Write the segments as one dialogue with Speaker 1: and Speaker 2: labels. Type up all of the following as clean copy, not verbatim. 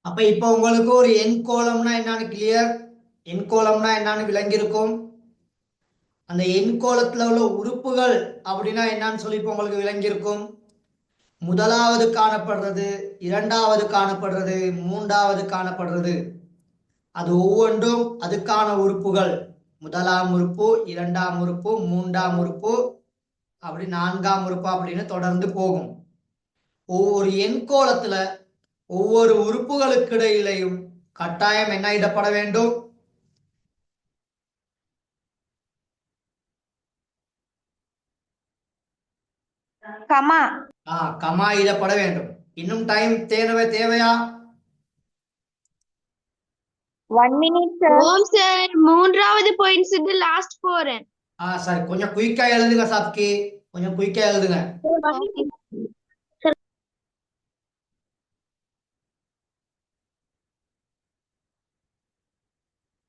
Speaker 1: அப்ப இப்ப உங்களுக்கு ஒரு எண்கோளம்னா என்னன்னு கிளியர். எண்கோளம்னா என்னன்னு விளங்கியிருக்கும். அந்த எண்கோளத்துல உள்ள உறுப்புகள் அப்படின்னா என்னன்னு சொல்லி இப்ப உங்களுக்கு விளங்கியிருக்கும். முதலாவது காணப்படுறது, இரண்டாவது காணப்படுறது, மூன்றாவது காணப்படுறது, அது ஒவ்வொன்றும் அதுக்கான உறுப்புகள். முதலாம் உறுப்பு, இரண்டாம் உறுப்பு, மூன்றாம் உறுப்பு, அப்படி நான்காம் உறுப்பு அப்படின்னு தொடர்ந்து போகும். ஒவ்வொரு எண்கோளத்துல ஒவ்வொரு உறுப்புகளுக்கு இடையிலையும் கட்டாயம் என்ன இடப்பட வேண்டும்?
Speaker 2: கமா.
Speaker 1: கமா இடப்பட வேண்டும். இன்னும் டைம் தேவையா?
Speaker 2: 1 minute sir.
Speaker 3: ஓம் சார், மூன்றாவது பாயிண்ட்ஸ் லாஸ்ட் போறேன்.
Speaker 1: சரி, கொஞ்சம் குயிக்கா எழுதுங்க சாப்கி, கொஞ்சம் குயிக்கா எழுதுங்க.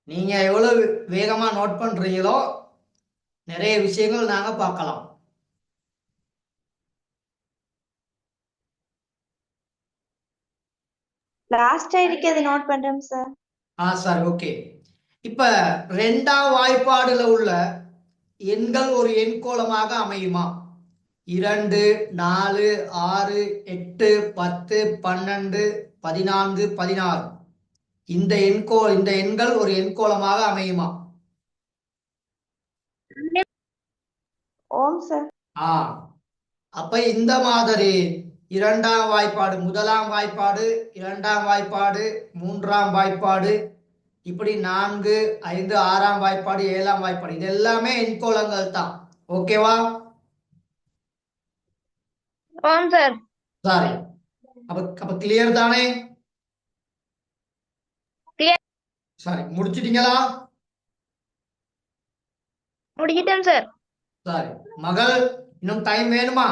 Speaker 1: நீங்க எவ்வளவு வேகமா நோட் பண்றீங்களோ நிறைய விஷயங்கள் நாங்க பார்க்கலாம்.
Speaker 2: லாஸ்டா இருக்கிறது நோட் பண்றேன் சார்.
Speaker 1: சரி, ஓகே. இப்ப ரெண்டாம் வாய்ப்பாடுல உள்ள எண்கள் ஒரு எண்கோளமாக அமையுமா? 2, 4, 6, 8, 10, 12, 14, 16. இந்த எண்கள் ஒரு எண்கோளமாக அமையுமா?
Speaker 2: ஓம் சார்.
Speaker 1: அப்ப இந்த மாதிரி இரண்டாம் வாய்ப்பாடு, முதலாம் வாய்ப்பாடு, இரண்டாம் வாய்ப்பாடு, மூன்றாம் வாய்ப்பாடு, இப்படி 4, 5, 6ஆம் வாய்ப்பாடு, 7ஆம் வாய்ப்பாடு, இது எல்லாமே எண்கோளங்கள் தான். ஓகேவா?
Speaker 2: ஓம் சார்.
Speaker 1: சரி, அப்ப கிளியர் தானே? சரி, முடிச்சிட்டீங்களா?
Speaker 2: முடிச்சிட்டேன் சார்.
Speaker 1: சரி மகள், இன்னும் டைம் வேணுமா?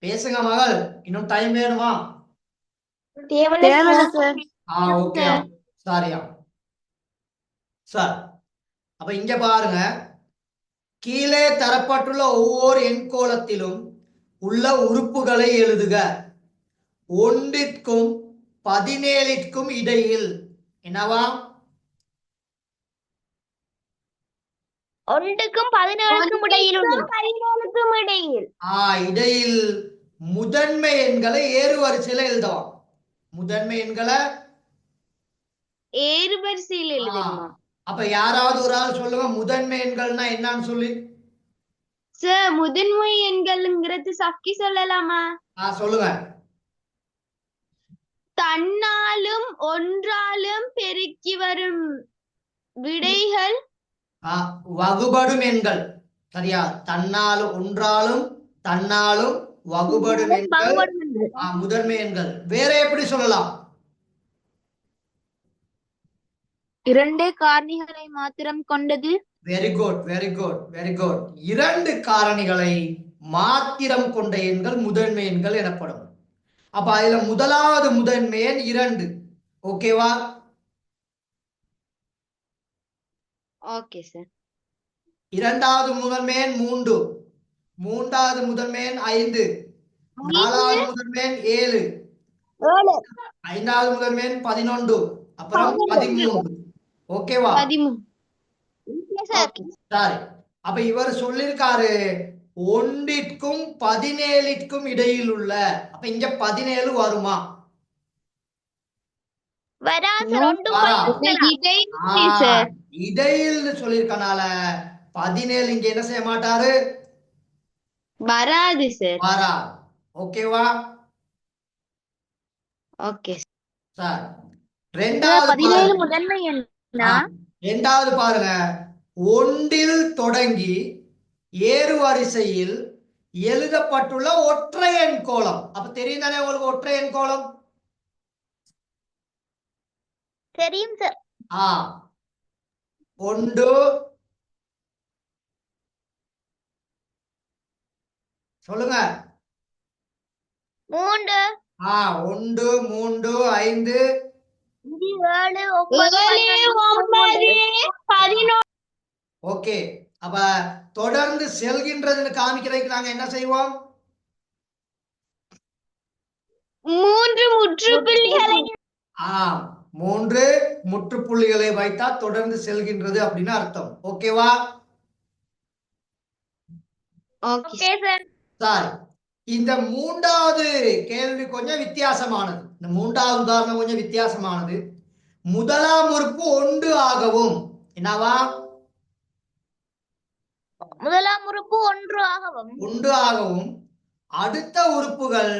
Speaker 1: பேசுங்க மகள், இன்னும் டைம் வேணுமா?
Speaker 2: தேவையில்லை சார்.
Speaker 1: ஓகே, சாரியா. சார், அப்ப இங்க பாருங்க, கீழே தரப்பட்டுள்ள ஒவ்வொரு எண்கோளத்திலும் உள்ள உறுப்புகளை எழுதுக. 1ற்கும் 17ற்கும் இடையில் என்னவா?
Speaker 2: 1க்கும் 17க்கும் இடையில்.
Speaker 1: இடையில் முதன்மை எண்களை ஏறு வரிசையில எழுதலாம். முதன்மை எண்களை
Speaker 3: ஏறு வரிசையில் எழுதணுமா?
Speaker 1: அப்ப யாராவது ஒரு ஆள் சொல்லுங்க, முதன்மை எண்கள்னா என்னன்னு சொல்லி.
Speaker 3: சார், முதன்மை எண்கள்ங்கிறது சக்கி சொல்லலாமா?
Speaker 1: சொல்லுங்க.
Speaker 3: தன்னாலும் ஒன்றாலும் பெருக்கி வரும் விடைகள்
Speaker 1: வகுபடும் எண்கள். சரியா? தன்னாலும் ஒன்றாலும் தன்னாலும் வகுபடும் எண்கள் முதன்மை எண்கள். வேற எப்படி சொல்லலாம்?
Speaker 3: 2 காரணிகளை மாத்திரம் கொண்டது.
Speaker 1: Very good, very good, very good. 2 காரணிகளை மாத்திரம் கொண்ட எண்கள் முதன்மை எண்கள் எனப்படும். அப்ப அதுல முதலாவது முதன்மை எண் 2. ஓகேவா?
Speaker 3: Okay sir.
Speaker 1: இரண்டாவது முதன்மை எண் 3, மூன்றாவது முதன்மை எண் 5, நாலாவது முதன்மை எண் 7, ஐந்தாவது முதன்மை எண் 11, அப்புறம் 13. ஓகேவா?
Speaker 3: 13.
Speaker 1: சரி, அப்ப இவர் சொல்லிருக்காரு 1ற்கும் 17ற்கும் இடையில் உள்ள. அப்ப இங்க 17 வருமா? இடையில் சொல்லிருக்கனால 17 இங்க என்ன செய்ய மாட்டாரு?
Speaker 3: வராது சார்.
Speaker 1: வராது. ஓகேவா?
Speaker 3: ஓகே
Speaker 1: சார், ரெண்டாவது
Speaker 3: முதன்மை எண்.
Speaker 1: ரெண்டாவது பாருங்க, 1ல் தொடங்கி ஏறு வரிசையில் எழுதப்பட்டுள்ள ஒற்றை எண் கோலம். அப்ப தெரியும் தானே உங்களுக்கு ஒற்றை எண் கோலம்?
Speaker 2: தெரியும் சார்.
Speaker 1: 1, சொல்லுங்க.
Speaker 2: 3,
Speaker 1: 1, 3, 5,
Speaker 2: 7, 9, 11.
Speaker 1: ஓகே. அப்ப தொடர்ந்து செல்கின்றதுன்னு காமிக்கிறதுக்கு நாங்க என்ன செய்வோம்?
Speaker 3: மூன்று முற்றுப்புள்ளிகளை
Speaker 1: ஆம், 3 முற்றுப்புள்ளிகளை வைத்தா தொடர்ந்து செல்கின்றது அப்படின்னு அர்த்தம். ஓகேவா?
Speaker 3: ஓகே
Speaker 2: ஓகே சார்
Speaker 1: சாரி, இந்த மூன்றாவது கேள்வி கொஞ்சம் வித்தியாசமானது. இந்த மூன்றாவது உதாரணம் கொஞ்சம் வித்தியாசமானது. முதலாம் உறுப்பு ஒன்று ஆகவும் என்னவா?
Speaker 2: முதலாம் உறுப்பு ஒன்று ஆகவும்
Speaker 1: ஒன்று ஆகவும் அடுத்த உறுப்புகள்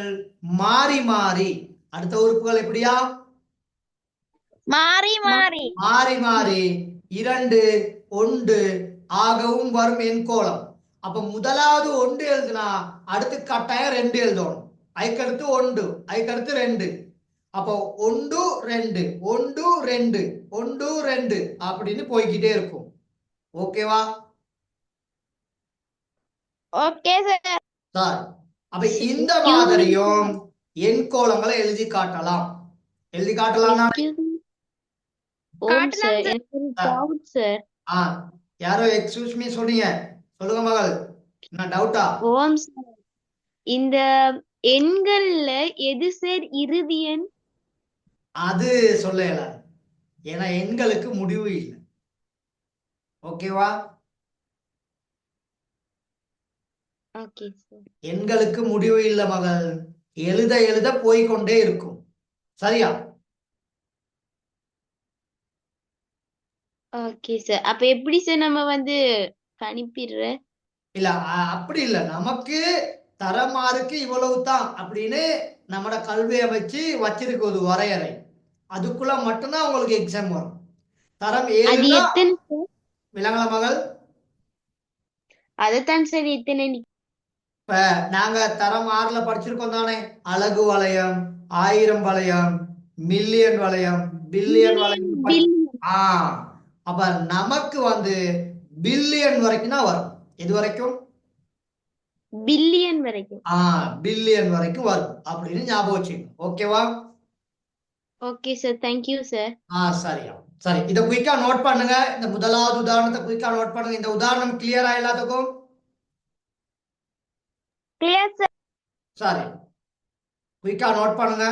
Speaker 1: மாறி மாறி, அடுத்த உறுப்புகள் எப்படியா?
Speaker 2: மாறி மாறி
Speaker 1: மாறி மாறி 2 1 ஆகவும் வரும் எண்கோளம். அப்ப முதலாவது 1 எழுதுனா அடுத்து கட்டாயம் 2 எழுதணும். அதுக்கடுத்து 1, அதுக்கடுத்து 2. அப்போ 1 2 1 2 1 2 அப்படின்னு போய்கிட்டே இருக்கும். ஓகேவா?
Speaker 2: ஓகே சார்
Speaker 1: சார், அப்ப இந்த மாதிரியும் எண்கோளங்களை எழுதி காட்டலாம். எழுதி காட்டலாம்.
Speaker 3: ஓம் சார் எனக்கு ஒரு டவுட் சார்.
Speaker 1: ஆ, யாரோ எக்ஸ்கியூஸ் மீ சொன்னீங்க, சொல்லுங்க மகள், என்ன டவுட்டா?
Speaker 3: ஓம் சார் இந்த எண்கள்ல எது சார் இறுதி எண்?
Speaker 1: அது சொல்ல இயலாது. ஏன்னா எண்களுக்கு முடிவு இல்லை. ஓகேவா?
Speaker 3: Okay sir.
Speaker 1: எண்களுக்கு முடிவு இல்லை மகள், எழுத எழுத போய்க்கொண்டே இருக்கும். சரியா?
Speaker 3: Okay sir. அப்ப எப்படி சார் நம்ம வந்து கணிப்பிடுற?
Speaker 1: இல்ல அப்படி இல்லை, நமக்கு தரமாருக்கு இவ்வளவு தான் அப்படின்னு நம்மட கல்வி அமைச்சு வச்சிருக்கு ஒரு வரையறை. அதுக்குள்ள மட்டும்தான் உங்களுக்கு எக்ஸாம் வரும். தரம்
Speaker 3: அது
Speaker 1: ஏழுனா
Speaker 3: எத்தனை சார்?
Speaker 1: விலங்கல மகள்.
Speaker 3: அதைத்தான் சார் எத்தனை
Speaker 1: இப்ப நாங்க தரம் 6ல படிச்சிருக்கோம் தானே, அலகு வளையம், 1000 வளையம், மில்லியன் வளையம், பில்லியன் வளையம் ஆ, அப்ப நமக்கு வந்து பில்லியன் வரைக்கும் தான் வரும். எது வரைக்கும்?
Speaker 3: பில்லியன் வரைக்கும்.
Speaker 1: பில்லியன் வரைக்கும் வரும் அப்படின்னு ஞாபகம் வச்சுக்கணும். ஓகேவா?
Speaker 3: Okay sir, thank you sir.
Speaker 1: சரியா, சரி, இதை குயிக்கா நோட் பண்ணுங்க. இந்த முதலாவது உதாரணத்தை குயிக்கா நோட் பண்ணுங்க. இந்த உதாரணம் கிளியரா எல்லாத்துக்கும்?
Speaker 2: கிளியர் சார்
Speaker 1: சரி, குயிக்கா நோட் பண்ணுங்க.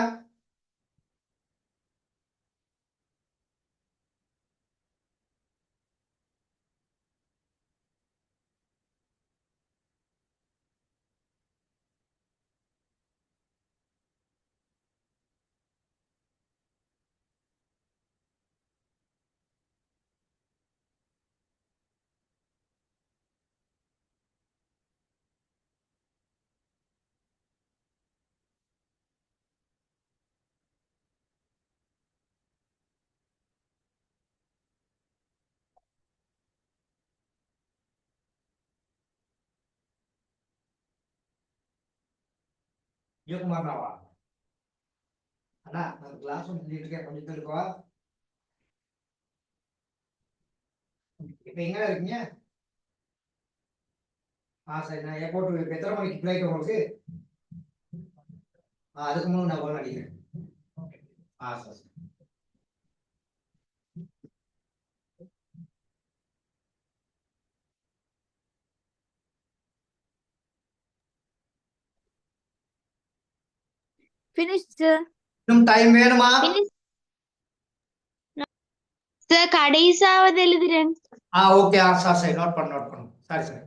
Speaker 1: யோகுமார்னாவா அண்ணா, நான் கிளாஸ் சொல்லிட்டு இருக்கேன், கொஞ்சம் இருக்கவா? இப்ப எங்க இருக்கீங்க? சரி, நான் ஏர்போர்ட் எத்தனை மணிக்கு ஃபிளைட் உங்களுக்கு? அதுக்கு முன்னாடி நான் போன் அடிக்கிறேன். சரி.
Speaker 2: finish sir
Speaker 1: இன்னும் டைம் வேணுமா?
Speaker 2: finish
Speaker 3: சார் கடைசாவது எழுதுறேன்.
Speaker 1: ஓகே. சரி, நோட் பண்ணு. சரி.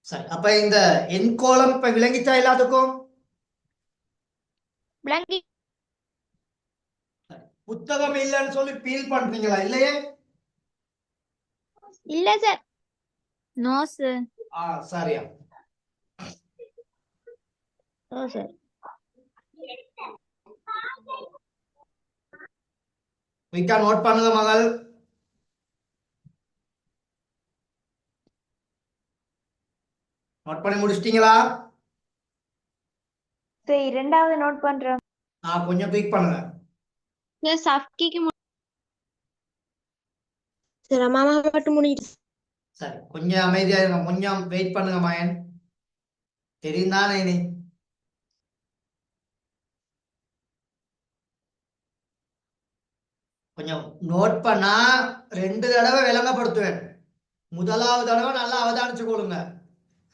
Speaker 1: சரி, அப்ப இந்த எண்கோளம் இப்ப விளங்கிச்சா எல்லாத்துக்கும்?
Speaker 2: விளங்கி
Speaker 1: புத்தகம் இல்லைன்னு சொல்லி ஃபீல் பண்றீங்களா? இல்லையே.
Speaker 2: இல்ல சார் நோ சார்
Speaker 1: சரியா.
Speaker 2: ஓ சார்
Speaker 1: குயிக்கா நோட் பண்ணுங்க மகள். நோட் பண்ணி முடிச்சிட்டீங்களா?
Speaker 2: சார் இரண்டாவது நோட் பண்றேன்
Speaker 1: கொஞ்சம் குயிக் பண்ணுங்க.
Speaker 3: சார் சஃப்டிக்கு
Speaker 2: சார் மாமா மட்டும் முடிட்டு
Speaker 1: சரி, கொஞ்சம் அமைதியா இருங்க, கொஞ்சம் வெயிட் பண்ணுங்க மயன். தெரியும் தானே இனி. கொஞ்சம் நோட் பண்ணா 2 தடவை விளங்கப்படுத்துவேன். முதலாவது தடவை நல்லா அவதானிச்சு கொள்ளுங்க.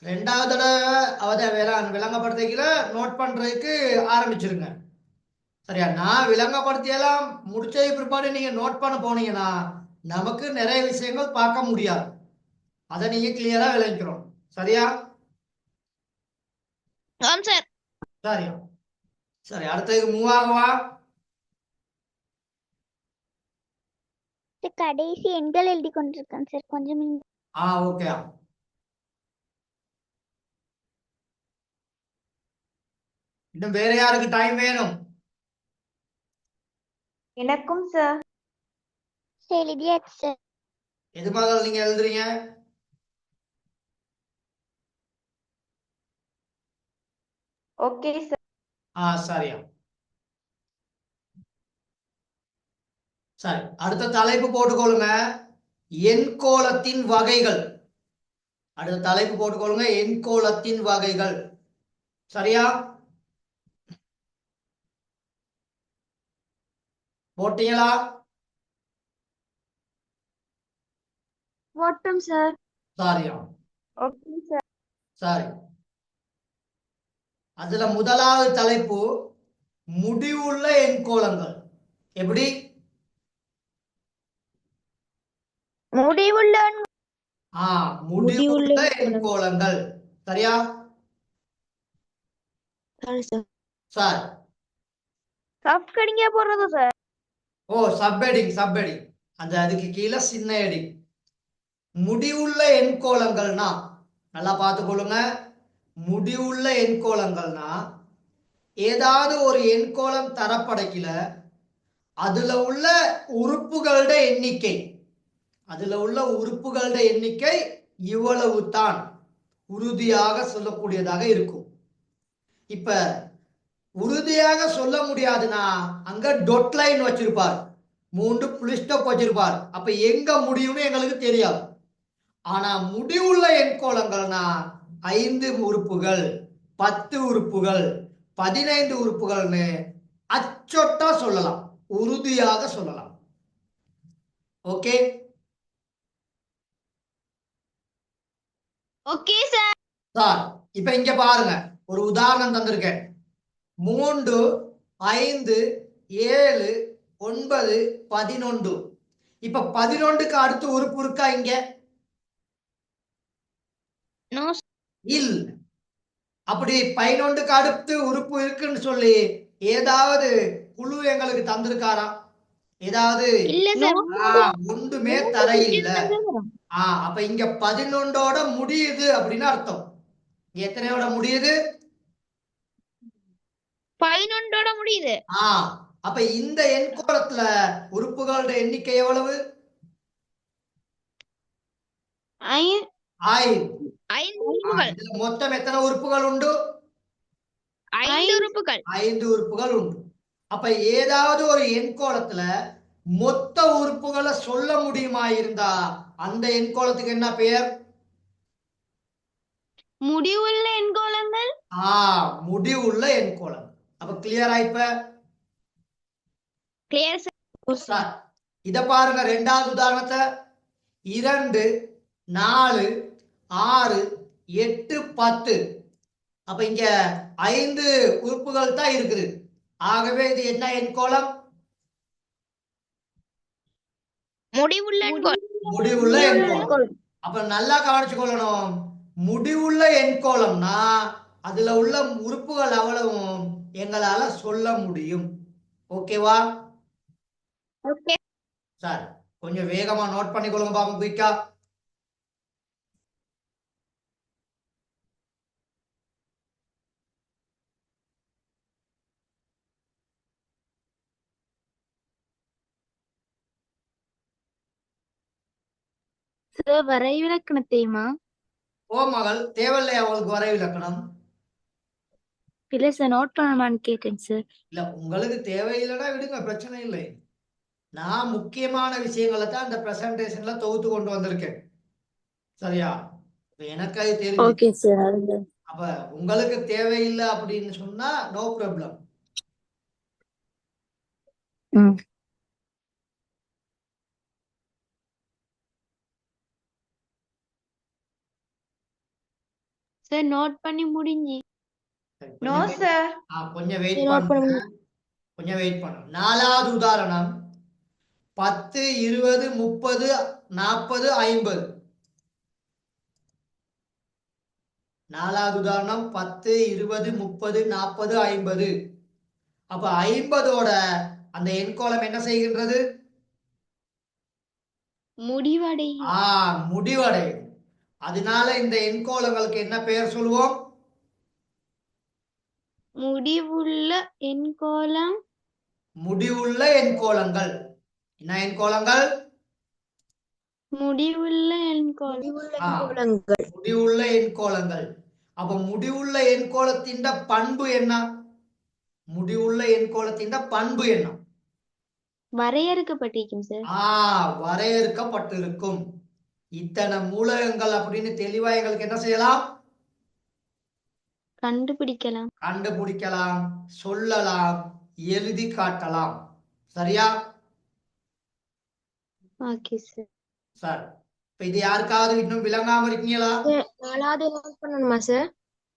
Speaker 1: ரெண்டாவது தடவை விளங்கப்படுத்திக்கல நோட் பண்றதுக்கு ஆரம்பிச்சிருங்க. சரியா? நான் விளங்கப்படுத்தியெல்லாம் முடிச்சது பிற்பாடு நீங்க நோட் பண்ண போனீங்கன்னா நமக்கு நிறைய விஷயங்கள் பார்க்க முடியாது. அதை நீங்க கிளியரா விளங்கிக்கிறோம். சரியா?
Speaker 3: ஆம் சார்.
Speaker 1: சரியா? சரி, அடுத்ததுக்கு மூவ் ஆகவா?
Speaker 2: கடைசி எண்கள் எழுதி கொண்டிருக்கேன் சார், கொஞ்சம்
Speaker 1: ஓகே. இன்னும் வேற யாருக்கு டைம் வேணும்?
Speaker 2: எனக்கும் சார். சரி, எழுதியாச்சு சார்.
Speaker 1: எது மாதிரி நீங்க எழுதுறீங்க?
Speaker 2: Okay sir.
Speaker 1: சரியா. சரி, அடுத்த தலைப்பு போட்டுக்கொள்ளுங்க, எண்கோளத்தின் வகைகள். அடுத்த தலைப்பு போட்டுக்கொள்ளுங்க, எண்கோளத்தின் வகைகள். சரியா? போட்டீங்களா?
Speaker 2: போட்டோம் சார்.
Speaker 1: சரியா.
Speaker 2: Okay sir.
Speaker 1: சரி, அதுல முதலாவது தலைப்பு முடிவுள்ள எண்கோளங்கள். எப்படி?
Speaker 2: முடிவுள்ள
Speaker 1: முடிவுள்ள எண்கோளங்கள். சரியா? சார்,
Speaker 2: சப்கடிங்க போடுறது சார்.
Speaker 1: சப்ஹெடிங் அந்த அதுக்கு கீழே சின்ன ஹெடிங். முடிவுள்ள எண்கோளங்கள்னா நல்லா பார்த்துக்கொள்ளுங்க. முடிவுள்ள எண்கோளங்கள்னா ஏதாவது ஒரு எண்கோளம் தரப்படைக்கல அதுல உள்ள உறுப்புகளுடைய எண்ணிக்கை இவ்வளவு தான் உறுதியாக சொல்லக்கூடியதாக இருக்கும். இப்ப உறுதியாக சொல்ல முடியாதுன்னா அங்க டொட் லைன் வச்சிருப்பார், 3 புல் ஸ்டாப் வச்சிருப்பார். அப்ப எங்க முடியும்னு எங்களுக்கு தெரியாது. ஆனா முடிவுள்ள எண்கோளங்கள்னா 5 உறுப்புகள், 10 உறுப்புகள், 15 உறுப்புகள்னு அச்சொட்டா சொல்லலாம், உறுதியாக சொல்லலாம். Okay
Speaker 3: okay sir.
Speaker 1: சார், இப்ப இங்க பாருங்க, ஒரு உதாரணம் தந்திருக்கேன். 3, 5, 7, 9, 11. இப்ப 11க்கு அடுத்து உறுப்பு இருக்கா இங்க?
Speaker 3: நோ
Speaker 1: இல்ல. அப்படி 11க்கு அடுத்து உறுப்பு இருக்குன்னு சொல்லி ஏதாவது குழு எங்களுக்கு தந்திருக்காரா? ஏதாவது?
Speaker 3: இல்ல சார்.
Speaker 1: ஒன்றுமே தரையில்ல. அப்ப இங்க 11ஓட முடியுது அப்படின்னு அர்த்தம். எத்தனையோட முடியுது?
Speaker 3: 11ஓட முடியுது.
Speaker 1: அப்ப இந்த எண்கோளத்துல உறுப்புகளோட எண்ணிக்கை எவ்வளவு?
Speaker 3: 5 உறுப்புகள்.
Speaker 1: இதுல மொத்தம் எத்தனை உறுப்புகள் உண்டு?
Speaker 3: 5 உறுப்புகள்.
Speaker 1: 5 உறுப்புகள் உண்டு. அப்ப ஏதாவது ஒரு எண்கோளத்துல மொத்த உறுப்புகளை சொல்ல முடியுமா இருந்தா அந்த எண்கோளத்துக்கு என்ன பெயர்?
Speaker 3: முடிவுள்ள எண்கோளங்கள்.
Speaker 1: முடிவுள்ள எண்கோளம். அப்ப கிளியரா? இப்ப
Speaker 3: கிளியர்
Speaker 1: சார், இத பாருங்க, ரெண்டாவது உதாரணத்தை. 2, 4, 6, 8, 10. அப்ப இங்க 5 உறுப்புகள் தான் இருக்குது. ஆகவே இது என்ன எண்கோளம்?
Speaker 3: முடிவுள்ள எண்கோளம்.
Speaker 1: முடிவுள்ள எண்கோளம். அப்ப நல்லா கவனிச்சு கொள்ளணும். முடிவுள்ள எண்கோளம்னா அதுல உள்ள உறுப்புகள் அவ்வளவும் எங்களால சொல்ல முடியும். ஓகேவா?
Speaker 3: ஓகே
Speaker 1: சார், கொஞ்சம் வேகமா நோட் பண்ணிக்கொள்ளுங்க பாப்போம், குயிக்கா.
Speaker 2: சார், வரைவிலக்கணம் தெரியுமா?
Speaker 1: மகள், தேவையில்லையா உங்களுக்கு வரைவிலக்கணம்?
Speaker 2: இல்ல சார், நோட் பண்ணலாமான்னு கேட்டேன் சார்.
Speaker 1: இல்ல, உங்களுக்கு தேவையில்லைன்னா விடுங்க, பிரச்சனை இல்லை. நான் முக்கியமான விஷயங்களை தான் இந்த பிரசன்டேஷன்ல தொகுத்து கொண்டு வந்திருக்கேன். சரியா? எனக்கு அது தெரியும்.
Speaker 2: Okay sir.
Speaker 1: அப்ப உங்களுக்கு தேவையில்லை அப்படின்னு சொன்னா நோ ப்ராப்ளம்.
Speaker 2: ம்.
Speaker 3: சார் நோட் பண்ணி முடிஞ்சு.
Speaker 1: சரி,
Speaker 3: நோ
Speaker 1: கொஞ்சம் wait-
Speaker 3: சார்.
Speaker 1: கொஞ்சம் வெயிட்
Speaker 2: நோட்
Speaker 1: பண்ணுங்க.
Speaker 2: பண்ண
Speaker 1: கொஞ்சம் வெயிட் பண்ணுங்க. 4வது உதாரணம் 10, 20, 30, 40, 50. 4வது உதாரணம் 10, 20, 30, 40, 50. அப்ப 50ஓட அந்த எண்கோளம் என்ன செய்கின்றது?
Speaker 3: முடிவடை.
Speaker 1: முடிவடையும். அதனால இந்த எண்கோளங்களுக்கு என்ன பெயர் சொல்லுவோம்?
Speaker 3: முடிவுள்ள எண்கோளம்.
Speaker 1: முடிவுள்ள எண்கோளங்கள். என்ன எண்கோளங்கள்?
Speaker 3: முடிவுள்ள எண்கோளம்.
Speaker 1: முடிவுள்ள எண்கோளங்கள். அப்ப முடிவுள்ள எண்கோளத்தின் பண்பு என்ன? முடிவுள்ள எண்கோளத்தின் பண்பு என்ன?
Speaker 3: வரையறுக்கப்பட்டிருக்கும் சார்.
Speaker 1: வரையறுக்கப்பட்டிருக்கும். இத்தனை மூலகங்கள் அப்படின்னு தெளிவா எங்களுக்கு என்ன செய்யலாம்?
Speaker 3: கண்டுபிடிக்கலாம்.
Speaker 1: கண்டுபிடிக்கலாம், சொல்லலாம், எழுதி காட்டலாம். சரியா?
Speaker 3: Okay sir.
Speaker 1: சார், இப்ப இது யாருக்காவது இன்னும் விளங்காம இருக்கீங்களா?
Speaker 2: 4வது நோட் பண்ணணுமா சார்?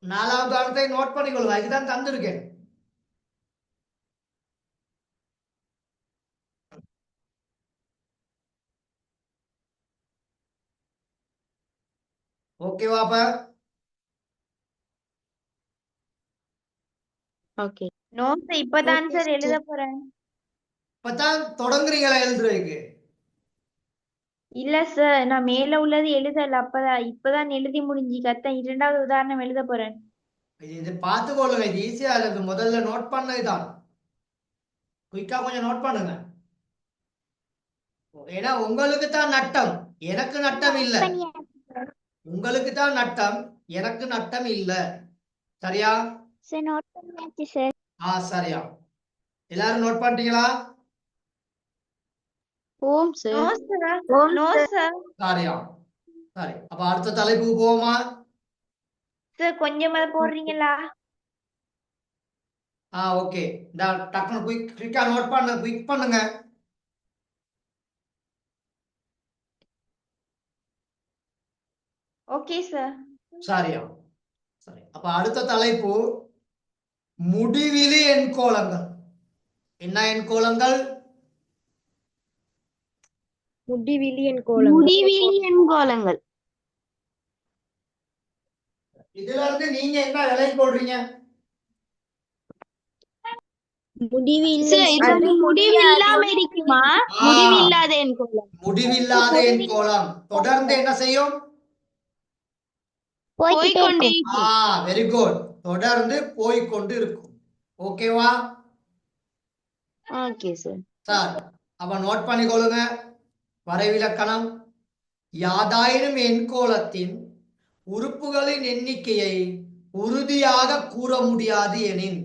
Speaker 1: 4வது வாரத்தை நோட் பண்ணிக்கொள்ளுங்க. அதுதான் தந்திருக்கேன். ஓகேவா? அப்ப
Speaker 3: ஓகே. நோ சார், இப்பதான்
Speaker 2: Okay,
Speaker 3: சார்
Speaker 2: sir.
Speaker 3: எழுத போறேன்.
Speaker 1: இப்பதான் தொடங்குறீங்களா எழுதுறதுக்கு?
Speaker 3: இல்ல சார், நான் மேல உள்ளது எழுதல. இப்பதான் எழுதி முடிஞ்சு கத்த 2வது உதாரணம் எழுத போறேன்.
Speaker 1: இது பார்த்துக்கொள்ளுங்க. இது ஈஸியா இருக்கு. முதல்ல நோட் பண்ணதுதான். குயிக்கா கொஞ்சம் நோட் பண்ணுங்க. ஏன்னா உங்களுக்கு தான் நட்டம், எனக்கு நட்டம் இல்ல. உங்களுக்கு தான் நட்டம், எனக்கு நட்டம் இல்ல. சரியா?
Speaker 2: சார் நோட் பண்ணியாச்சு சார்.
Speaker 1: சரியா. எல்லாரும் நோட் பண்ணிட்டீங்களா?
Speaker 2: ஓம்
Speaker 3: நோ
Speaker 2: சார்.
Speaker 3: சார்.
Speaker 2: ஓம்
Speaker 3: நோ சார்.
Speaker 1: சரியா. சரி, அப்ப அடுத்த தலைப்புக்கு போவோமா?
Speaker 3: சார் கொஞ்சம் அதை போடுறீங்களா?
Speaker 1: ஓகே. இந்த டக்குனு குயிக்கா நோட் பண்ண குயிக் பண்ணுங்க.
Speaker 3: Okay sir.
Speaker 1: சரியா. சரி, அப்ப அடுத்த தலைப்பு முடிவிலி எண்கோளங்கள். என்ன எண்கோளங்கள்?
Speaker 2: முடிவிலி எண்கோளங்கள்.
Speaker 3: முடிவிலி எண்கோளங்கள்.
Speaker 1: இதுல இருந்து நீங்க என்ன விலை கொள்றீங்க?
Speaker 2: முடிவில்லை
Speaker 3: சார் இது
Speaker 2: அது
Speaker 3: முடிவு இல்லாம இருக்குமா? முடிவு இல்லாத எண்கோளம்.
Speaker 1: முடிவில்லாத எண்கோளம் தொடர்ந்து என்ன செய்யும்?
Speaker 3: போய்க்கொண்டே இருக்கும்.
Speaker 1: Very good. தொடர்ந்து போய்கொண்டு இருக்கும். ஓகேவா?
Speaker 3: Okay sir.
Speaker 1: சார், அப்ப நோட் பண்ணிக்கொள்ளுங்க. வரைவிலக்கணம். யாதாயினும் எண்கோளத்தின் உறுப்புகளின் எண்ணிக்கையை உறுதியாக கூற முடியாது எனின்,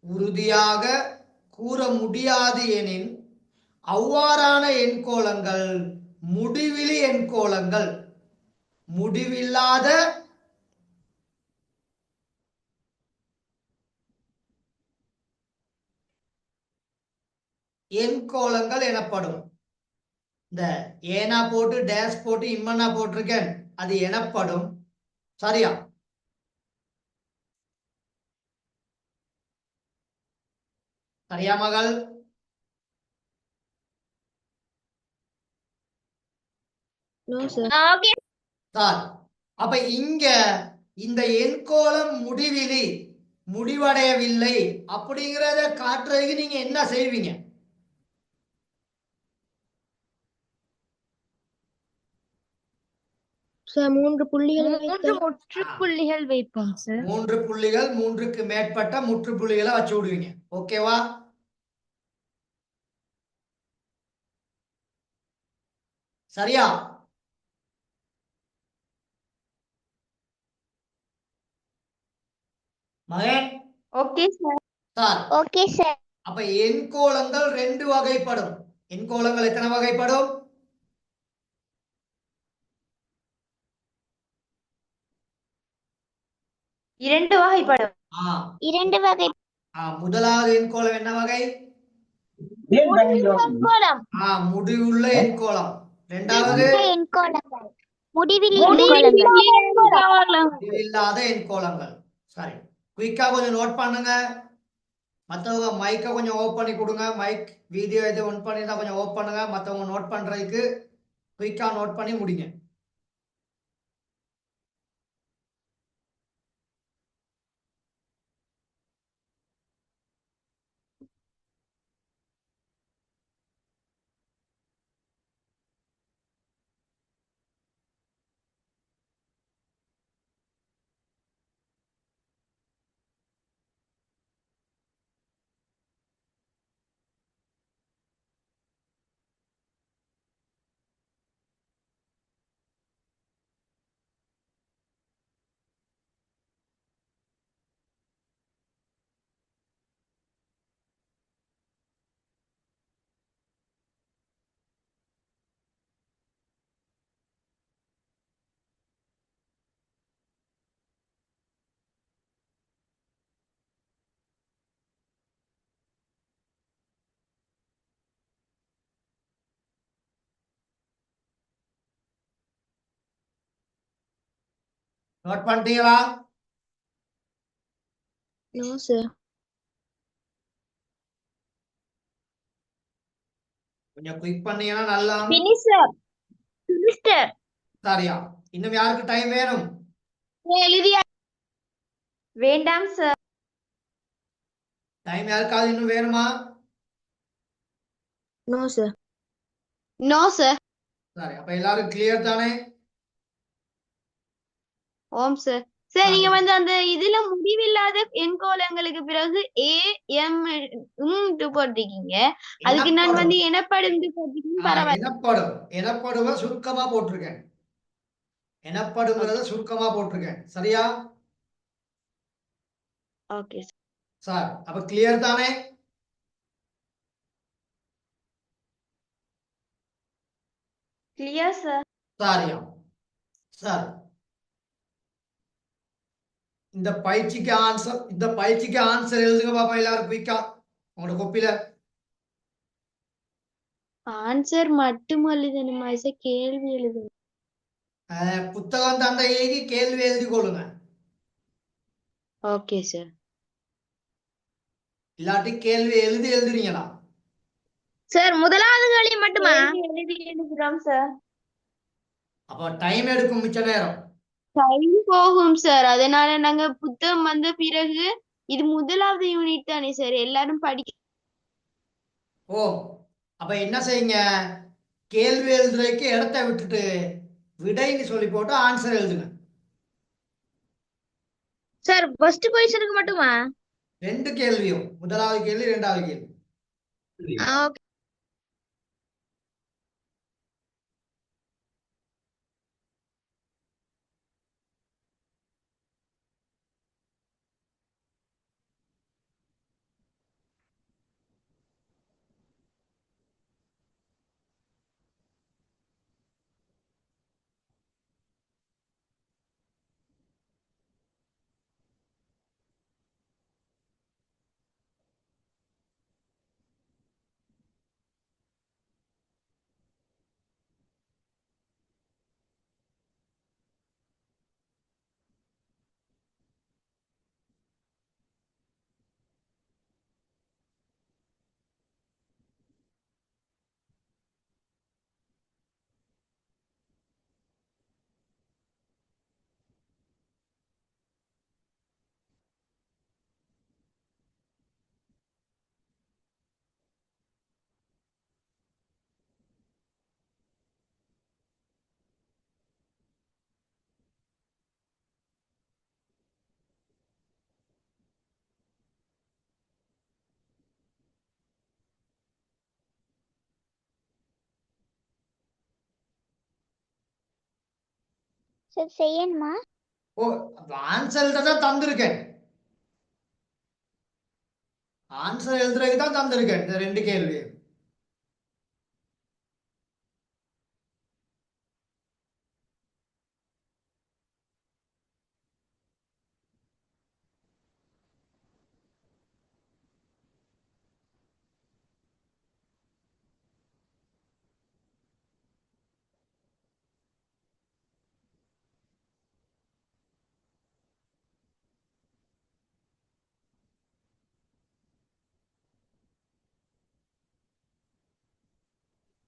Speaker 1: உறுதியாக கூற முடியாது எனின் அவ்வாறான எண்கோளங்கள் முடிவிலி எண்கோளங்கள். முடிவில்லாத எண்கோளங்கள் எனப்படும். இந்த ஏனா போட்டு டேஷ் போட்டு இம்மனா போட்டிருக்கேன், அது எனப்படும். சரியா? சரியா மகள்?
Speaker 2: No sir.
Speaker 3: ஓகே
Speaker 1: சார், அப்ப இங்க இந்த எண்கோளம் முடிவிலி, முடிவடையவில்லை அப்படிங்கிறத காட்டுறதுக்கு நீங்க என்ன செய்வீங்க?
Speaker 2: சார் 3 புள்ளிகள்
Speaker 4: 3 முற்றுப்புள்ளிகள் வைப்போம் சார்.
Speaker 1: 3 புள்ளிகள், 3க்கு மேற்பட்ட முற்றுப்புள்ளிகளை வச்சு விடுவீங்க. ஓகேவா? சரியா? மகன்?
Speaker 3: Okay sir.
Speaker 1: Sir,
Speaker 2: okay sir.
Speaker 1: அப்ப எண்கோளங்கள் 2 வகைப்படும். எண்கோளங்கள் எத்தனை வகைப்படும்?
Speaker 3: 2 வகைப்படும்.
Speaker 2: 2 வகை.
Speaker 1: முதலாவது எண்கோளம் என்ன வகை?
Speaker 2: எண்கோளம்.
Speaker 1: முடிவுள்ள எண்கோளம். இரண்டாவது
Speaker 2: எண்கோளங்கள். முடிவிலி
Speaker 3: முடிவிலி
Speaker 2: எண்கோளங்கள்.
Speaker 3: எண்கோளம்.
Speaker 1: முடிவில்லாத எண்கோளங்கள். சரி, குயிக்கா கொஞ்சம் நோட் பண்ணுங்க. மற்றவங்க மைக்கை கொஞ்சம் ஓப் பண்ணி கொடுங்க. மைக் வீடியோ எது ஒன் பண்ணியிருந்தா கொஞ்சம் ஓப் பண்ணுங்க. மற்றவங்க நோட் பண்றதுக்கு குயிக்கா நோட் பண்ணி முடிங்க. நோட் பண்ணிட்டீங்களா?
Speaker 2: No, sir.
Speaker 1: கொஞ்சம் குயிக் பண்ணீங்கன்னா நல்லா.
Speaker 3: Finish, sir. Finished.
Speaker 1: சரியா? இன்னும் யாருக்கு டைம் வேணும்?
Speaker 3: வேண்டாம் சார்.
Speaker 1: டைம் யாருக்காவது இன்னும் வேணுமா?
Speaker 2: No, sir. No, sir.
Speaker 1: சரி, அப்ப எல்லாரும் கிளியர் தானே?
Speaker 3: ஓம் சார். சார் நீங்க வந்து அந்த இதுல முடிவில்லாத எண்கோளங்களுக்கு பிறகு AM போட்டிருக்கீங்க. அதுக்கு நான் வந்து எனப்படும் போட்டிருக்கேன். பரவாயில்ல.
Speaker 1: எனப்படுவ சுருக்கமா போட்டிருக்கேன். எனப்படுங்கிறத சுருக்கமா போட்டிருக்கேன். சரியா?
Speaker 3: ஓகே
Speaker 1: சார், அப்ப கிளியர் தானே?
Speaker 3: Clear sir.
Speaker 1: சரியா? சார், இந்த பயிற்சிக்கு ஆன்சர் எழுதுங்க பாப்பா எல்லாரும் குயிக்கா உங்களோட கொப்பில.
Speaker 2: ஆன்சர் மட்டும் எழுதணுமா சார்? கேள்வி எழுதணும்.
Speaker 1: புத்தகம் தந்த எழுதி கேள்வி எழுதி கொள்ளுங்க.
Speaker 2: Okay sir.
Speaker 1: இல்லாட்டி கேள்வி எழுதுறீங்களா?
Speaker 2: சார் முதலாவது கேள்வி மட்டுமா?
Speaker 3: எழுதி எழுதுறோம் சார்.
Speaker 1: அப்ப டைம் எடுக்கும் மிச்ச நேரம்.
Speaker 2: டைம் போகும் சார். அதனால நாங்க புத்தகம் வந்த பிறகு இது முதலாவது யூனிட் தானே சார், எல்லாரும் படிக்க.
Speaker 1: ஓ, அப்ப என்ன செய்யுங்க, கேள்வி எழுதுறதுக்கு இடத்த விட்டுட்டு விடைன்னு சொல்லி போட்டு ஆன்சர் எழுதுங்க.
Speaker 2: சார் ஃபர்ஸ்ட் கொஸ்டினுக்கு மட்டுமா?
Speaker 1: ரெண்டு கேள்வியும், முதலாவது கேள்வி இரண்டாவது கேள்வி.
Speaker 2: ஓகே.
Speaker 5: சார் செய்யணுமா?
Speaker 1: ஓ, ஆன்சர் எழுத தந்திருக்கேன். ஆன்சர் எழுதுறதுக்கு தான் தந்திருக்கேன் இந்த ரெண்டு கேள்வி.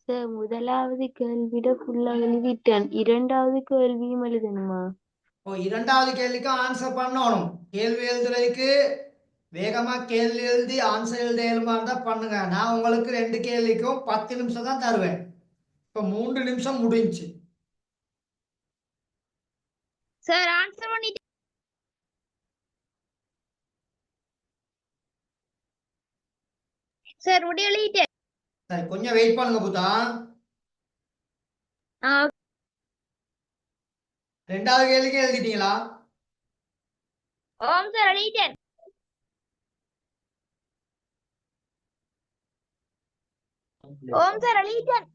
Speaker 2: சார் முதலாவது கேள்விட ஃபுல்லா எழுதிட்டேன். இரண்டாவது கேள்வியும் எழுதணுமா?
Speaker 1: ஓ, இரண்டாவது கேள்விக்கும் ஆன்சர் பண்ணணும். கேள்வி எழுதுறதுக்கு வேகமா கேள்வி எழுதி ஆன்சர் எழுத இயலுமா இருந்தா பண்ணுங்க. நான் உங்களுக்கு 2 கேள்விக்கும் 10 நிமிஷம் தான் தருவேன். இப்ப 3 நிமிஷம் முடிஞ்சுச்சு.
Speaker 3: சார் ஆன்சர் பண்ணிட்டு சார் உடைய எழுதிட்டேன்.
Speaker 1: சரி, கொஞ்சம் வெயிட் பண்ணுங்க புத்தா. ரெண்டாவது கேள்விக்கு எழுதிட்டீங்களா?
Speaker 3: ஓம் சார் எழுதிட்டேன். ஓம் சார் எழுதிட்டேன்.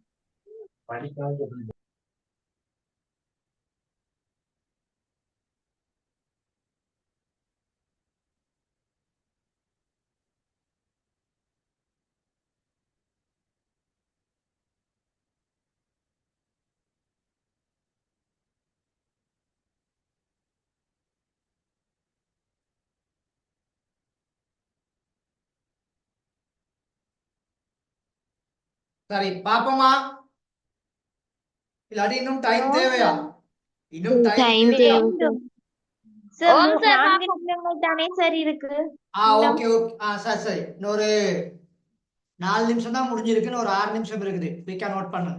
Speaker 1: சரி, பாப்போமா? இல்லாட்டி இன்னும் டைம் தேவையா? இன்னும் டைம்
Speaker 2: டைம்
Speaker 1: தேவையா?
Speaker 2: தேவை
Speaker 3: சார் ஓம் சார்
Speaker 4: 4 நிமிடங்கள் தானே சார் இருக்கு.
Speaker 1: Okay okay. சரி சரி, இன்னொரு 4 நிமிஷம் தான் முடிஞ்சிருக்குன்னு, ஒரு 6 நிமிஷம் இருக்குது. குயிக்கா நோட் பண்ணு.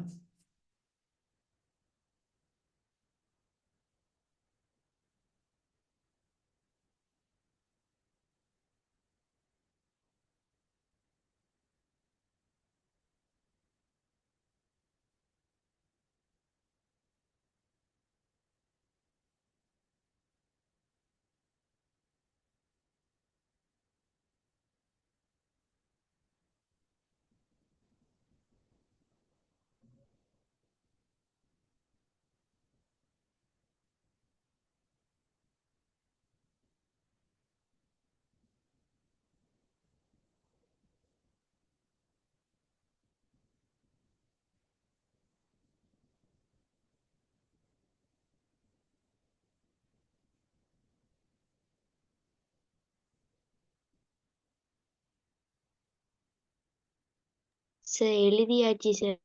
Speaker 2: சார் எழுதியாச்சு சார்.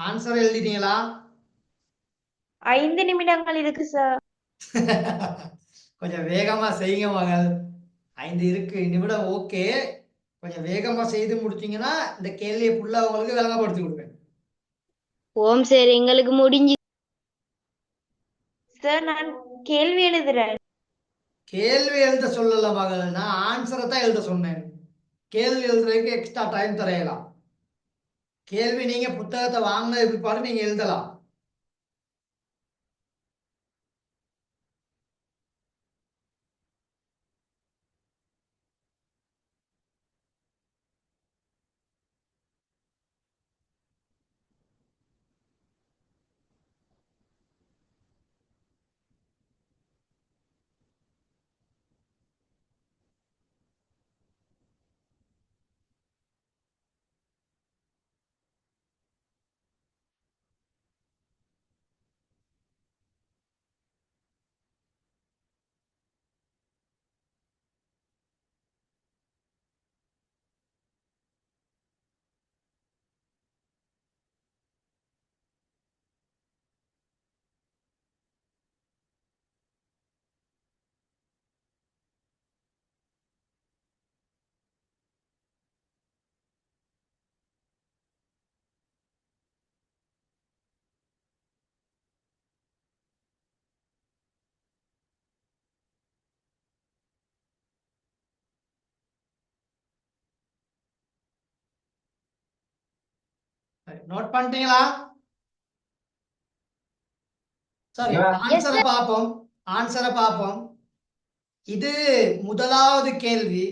Speaker 1: ஆன்சர் எழுதிட்டீங்களா?
Speaker 4: 5 நிமிடங்கள் இருக்கு சார்.
Speaker 1: கொஞ்சம் வேகமா செய்யுங்க மகள். 5 நிமிடம் ஓகே. கொஞ்சம் வேகமா செய்து முடிச்சீங்கன்னா இந்த கேள்வியை ஃபுல்லா உங்களுக்கு விளங்கப்படுத்தி கொடுப்பேன்.
Speaker 2: ஓம் சார் எங்களுக்கு முடிஞ்சு
Speaker 4: சார் நான் கேள்வி எழுதுறேன்.
Speaker 1: கேள்வி எழுத சொல்லல மகள், நான் ஆன்சரை தான் எழுத சொன்னேன். கேள்வி எழுதுறதுக்கு எக்ஸ்ட்ரா டைம் தரையலாம். கேள்வி நீங்க புத்தகத்தை வாங்கினது பிற்பாடு நீங்க எழுதலாம். நோட் பண்ணிட்டீங்களா? சரி, ஆன்சரை பார்ப்போம். இது முதலாவது கேள்வி.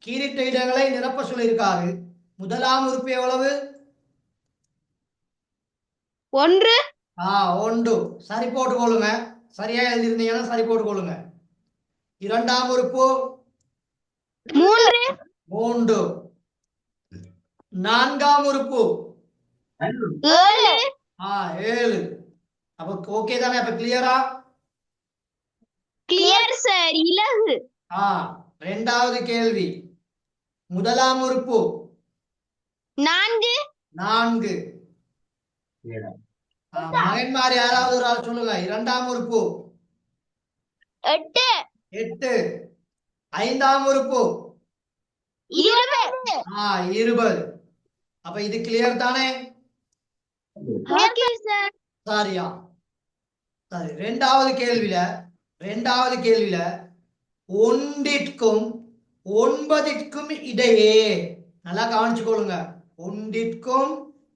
Speaker 1: கீழிட்ட இடங்களை நிரப்ப சொல்லியிருக்காரு. முதலாம் உறுப்பு எவ்வளவு?
Speaker 2: 1.
Speaker 1: 1. சரி போட்டுக்கொள்ளுங்க. சரியா எழுதிருந்தீங்கன்னா சரி போட்டுக்கொள்ளுங்க. இரண்டாம் உறுப்பு
Speaker 2: 3.
Speaker 1: 3. நான்காம் உறுப்பு
Speaker 2: 7.
Speaker 1: 7. அப்ப ஓகே தானே? அப்ப கிளியரா?
Speaker 2: Clear sir. இலகு.
Speaker 1: இரண்டாவது கேள்வி. முதலாம் உறுப்பு
Speaker 2: 4.
Speaker 1: 4. மகன்மார் யாராவது ஒரு ஆள் சொல்லுங்க. இரண்டாம் உறுப்பு
Speaker 2: 8
Speaker 1: 8. ஐந்தாம் உறுப்பு
Speaker 2: 20.
Speaker 1: 20. அப்ப இது கிளியர் தானே?
Speaker 2: Okay sir.
Speaker 1: சாரியா? சரி, இரண்டாவது கேள்வியில ஒன்றிற்கும் 9ற்கும் இடையே, நல்லா கவனிச்சுக்கொள்ளுங்க, ஒன்றிற்கும்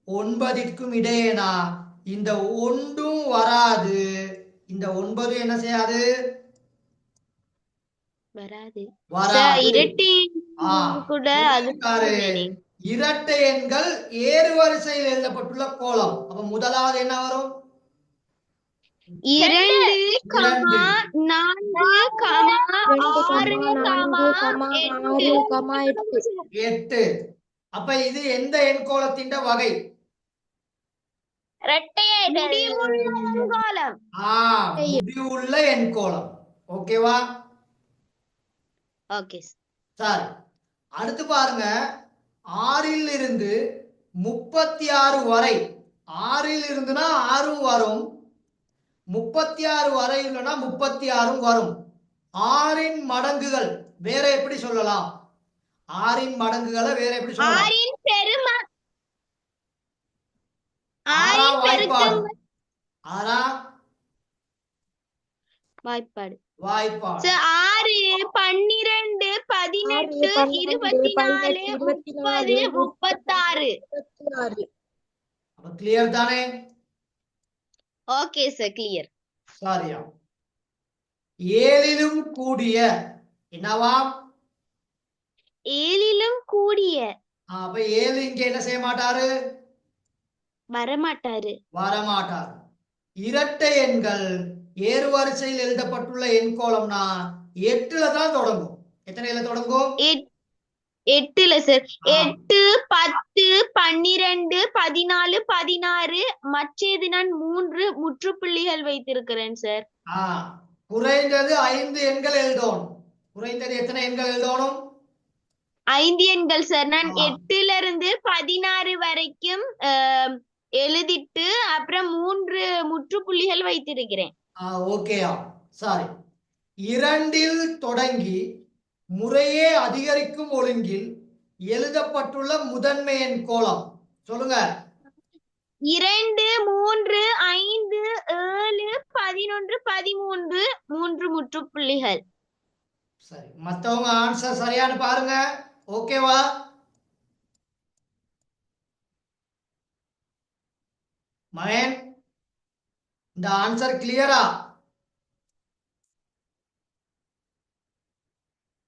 Speaker 1: 9ற்கும் இடையேனா இந்த ஒன்றும் வராது, இந்த 9 என்ன செய்யாது?
Speaker 2: வராது சார்.
Speaker 1: வராது.
Speaker 2: இரட்டை
Speaker 1: ஆ,
Speaker 2: கூட அது
Speaker 1: புரிஞ்சுக்காரு. இரட்டை எண்கள் ஏறு வரிசையில் எழுதப்பட்டுள்ள கோலம். அப்ப முதலாவது என்ன வரும்?
Speaker 2: 2,
Speaker 1: 2.
Speaker 2: 4, 6,
Speaker 1: 8. அப்ப இது எந்த எண் கோலத்தின் வகை?
Speaker 2: முடிவுள்ள
Speaker 1: முடிவுள்ள எண் கோலம். ஓகேவா?
Speaker 2: ஓகே
Speaker 1: சரி, அடுத்து பாருங்க, 6ல் இருந்து 36 வரை. 6ல் இருந்துனா 6 வரும், 36 வரை இல்லைன்னா 36 வரும். 6ன் மடங்குகள் வேற எப்படி சொல்லலாம்? 6ன் மடங்குகளை வேற எப்படி சொல்லலாம்?
Speaker 2: 6ன் பெரும
Speaker 1: ஆறாம்
Speaker 2: 6ன்
Speaker 1: வாய்ப்பாடு.
Speaker 2: பெருக்கம்
Speaker 1: ஆறாம்
Speaker 2: வாய்ப்பாடு
Speaker 1: வாய்ப்பாடு.
Speaker 2: சார். 6, 12, 18, 24, 30, 36.
Speaker 1: அப்ப கிளியர் தானே?
Speaker 2: Okay sir, clear.
Speaker 1: சாரியா? 7லும் கூடிய என்னவாம்?
Speaker 2: 7லும் கூடிய
Speaker 1: அப்ப 7 இங்க என்ன செய்ய மாட்டாரு?
Speaker 2: வரமாட்டாரு.
Speaker 1: வரமாட்டார். இரட்டை எண்கள் ஏறு வரிசையில் எழுதப்பட்டுள்ள எண் கோலம்னா 8ல தான் தொடங்கும். எத்தனைல தொடங்கும்?
Speaker 2: 8ல சார். 8, 10, 12, 14, 16. மற்றது நான் 3 முற்றுப்புள்ளிகள் வைத்திருக்கிறேன் சார்.
Speaker 1: குறைந்தது 5 எண்கள் எழுதணும். குறைந்தது எத்தனை எண்கள் எழுதணும்?
Speaker 2: 5 எண்கள் சார். நான் 8ல இருந்து 16 வரைக்கும் எழுதிட்டு அப்புறம் 3 முற்றுப்புள்ளிகள் வைத்திருக்கிறேன்.
Speaker 1: ஓகேயா? சாரி. 2ல் தொடங்கி முறையே அதிகரிக்கும் ஒழுங்கில் எழுதப்பட்டுள்ள முதன்மை எண் கோலம் சொல்லுங்க.
Speaker 2: 2, 3, 5, 7, 11, 13. 3 முற்றுப்புள்ளிகள்.
Speaker 1: சரி, மத்தவங்க ஆன்சர் சரியானு பாருங்க. ஓகேவா? மகன், இந்த ஆன்சர் கிளியரா?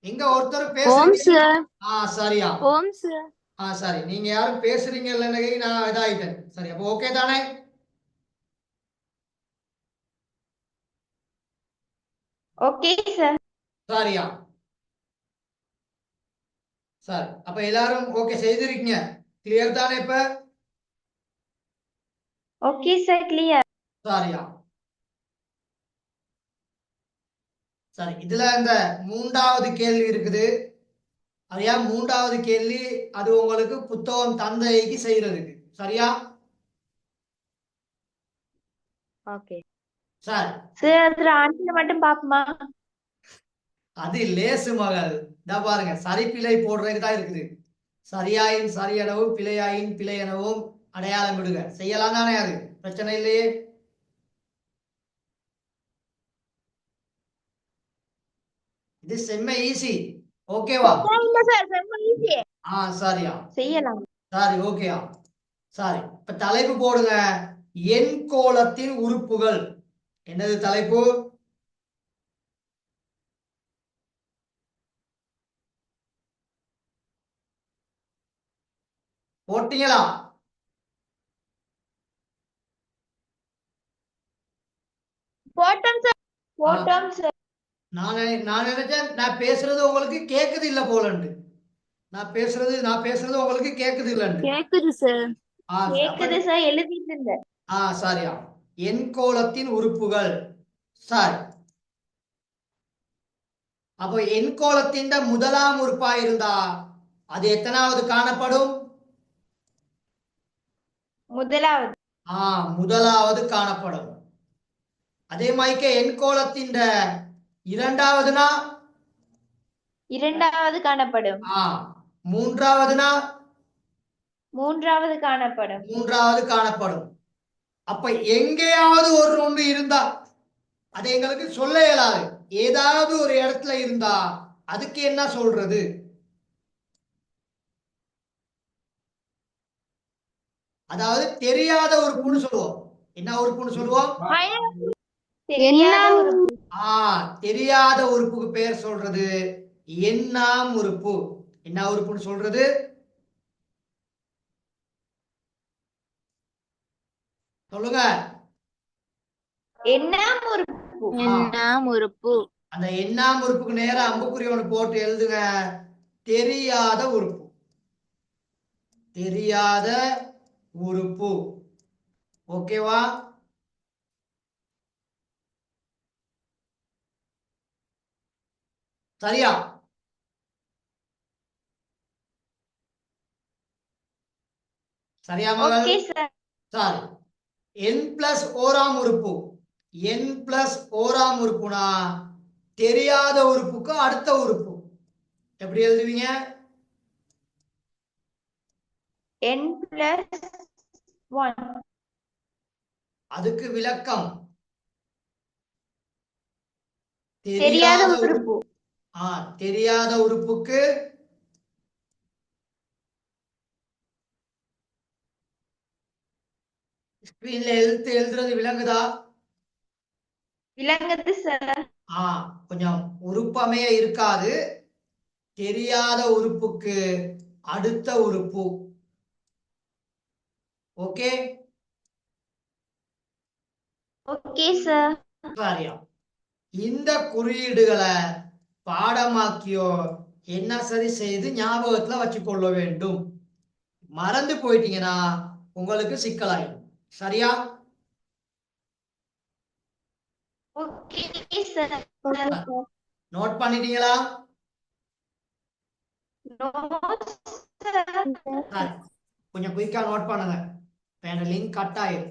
Speaker 1: எங்க ஒருத்தர் பேசுறீங்க? சரியா? சரி, நீங்க யாரும் பேசுறீங்க இல்லைன்னு நான் இதாயிட்டேன். சரி, அப்போ ஓகே தானே?
Speaker 4: Okay sir.
Speaker 1: சரியா? சரி, அப்ப எல்லாரும் ஓகே செய்திருக்கீங்க. கிளியர் தானே இப்ப?
Speaker 4: Okay sir, clear.
Speaker 1: சரியா? சரி, இதுல இந்த 3வது கேள்வி இருக்குது. சரியா? 3வது கேள்வி அது உங்களுக்கு புத்தகம் தந்தைக்கு செய்யறதுக்கு. சரியா?
Speaker 2: ஓகே
Speaker 1: சரி,
Speaker 4: சார் அதுல ஆன்சர் மட்டும் பாப்போமா?
Speaker 1: அது லேசு மகள். இதான் பாருங்க, சரி பிழை போடுறதுக்கு தான் இருக்குது. சரியாயின் சரியெனவும் பிழையாயின் பிழை எனவும் அடையாளம் விடுங்க. செய்யலாம் தானே, அது பிரச்சனை இல்லையே. இது செம்ம ஈஸி. ஓகேவா? சரியா?
Speaker 4: செய்யலாம்.
Speaker 1: சரி, ஓகேயா? சரி, இப்ப தலைப்பு போடுங்க. எண் கோலத்தின் உறுப்புகள். என்னது தலைப்பு? போட்டீங்களா?
Speaker 4: போட்டோம் சார்.
Speaker 1: நான் நினைச்சேன் நான் பேசுறது உங்களுக்கு கேக்குது இல்ல போலண்டு. நான் பேசுறது உங்களுக்கு கேக்குது இல்லண்டு.
Speaker 2: கேக்குது சார்.
Speaker 4: கேக்குது சார், எழுதிட்டு இருந்தேன்.
Speaker 1: சரியா? எண் கோலத்தின் உறுப்புகள். சரி, அப்போ எண் கோலத்தின் முதலாம் உறுப்பா இருந்தா அது எத்தனாவது காணப்படும்?
Speaker 4: முதலாவது.
Speaker 1: முதலாவது காணப்படும். அதே மாதிரி எண்கோளத்தின் இரண்டாவதுனா
Speaker 4: இரண்டாவது காணப்படும்.
Speaker 1: மூன்றாவதுனா
Speaker 4: மூன்றாவது காணப்படும்.
Speaker 1: மூன்றாவது காணப்படும். அப்ப எங்கேயாவது ஒரு ஒன்று இருந்தா அது எங்களுக்கு சொல்ல இயலாது. ஏதாவது ஒரு இடத்துல இருந்தா அதுக்கு என்ன சொல்றது? அதாவது தெரியாத உறுப்புன்னு சொல்லுவோம். என்ன உறுப்புன்னு சொல்லுவோம்?
Speaker 4: தெரியாத உறுப்பு.
Speaker 1: தெரியாத உறுப்புக்கு பேர் சொல்றது எண்ணாம் உறுப்பு. என்ன உறுப்புன்னு சொல்றது? சொல்லுங்க.
Speaker 4: எண்ணாம் உறுப்பு.
Speaker 3: எண்ணாம் உறுப்பு.
Speaker 1: அந்த எண்ணாம் உறுப்புக்கு நேரா அம்புக்குறி ஒன்று போட்டு எழுதுங்க. தெரியாத உறுப்பு. தெரியாத உறுப்பு. ஓகேவா? சரியா? சரியா மகள்?
Speaker 4: Okay sir.
Speaker 1: சரி. என் பிளஸ் ஓராம் உறுப்பு. என் பிளஸ் ஓராம் உறுப்புனா தெரியாத உறுப்புக்கு அடுத்த உறுப்பு. எப்படி எழுதுவீங்க?
Speaker 4: n plus 1.
Speaker 1: அதுக்கு விளக்கம்
Speaker 4: தெரியாத உறுப்பு.
Speaker 1: தெரியாத உறுப்புக்கு ஸ்கிரீன்ல எழுதுறது விளங்குதா?
Speaker 4: விளங்குது சார்.
Speaker 1: கொஞ்சம் உறுப்பமைய இருக்காது. தெரியாத உறுப்புக்கு அடுத்த உறுப்பு. Okay
Speaker 4: okay sir.
Speaker 1: சரியா? இந்த குறியீடுகளை பாடமாக்கியோ என்ன சரி செய்து ஞாபகத்துல வச்சுக்கொள்ள வேண்டும். மறந்து போயிட்டீங்கன்னா உங்களுக்கு சிக்கலாயிடும். சரியா?
Speaker 4: Okay sir.
Speaker 1: நோட் பண்ணிட்டீங்களா?
Speaker 4: No sir.
Speaker 1: சரி. கொஞ்சம் குயிக்கா நோட் பண்ணுங்க. வேற லிங்க் கட் ஆயிடும்.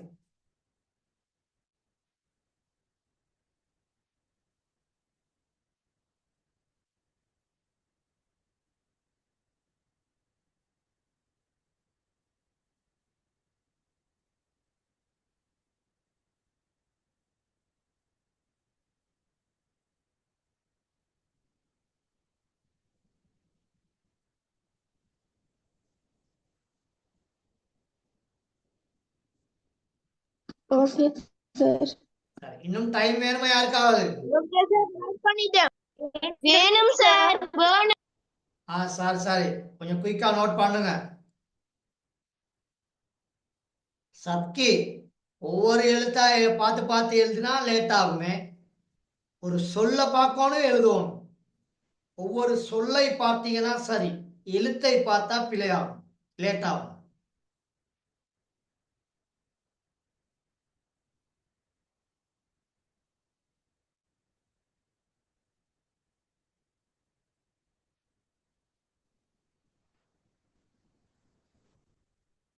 Speaker 5: Okay sir.
Speaker 1: சரி. இன்னும் டைம் வேணுமா யாருக்காவது?
Speaker 3: வேணும் சார், வேணும்.
Speaker 1: சரி. கொஞ்சம் குயிக்கா நோட் பண்ணுங்க. சப்கி ஒவ்வொரு எழுத்தா பார்த்து பார்த்து எழுதினா லேட் ஆகுமே. ஒரு சொல்ல பார்க்கணும், எழுதணும். ஒவ்வொரு சொல்லை பார்த்தீங்கன்னா சரி, எழுத்தை பார்த்தா பிழையாகும், லேட் ஆகும்.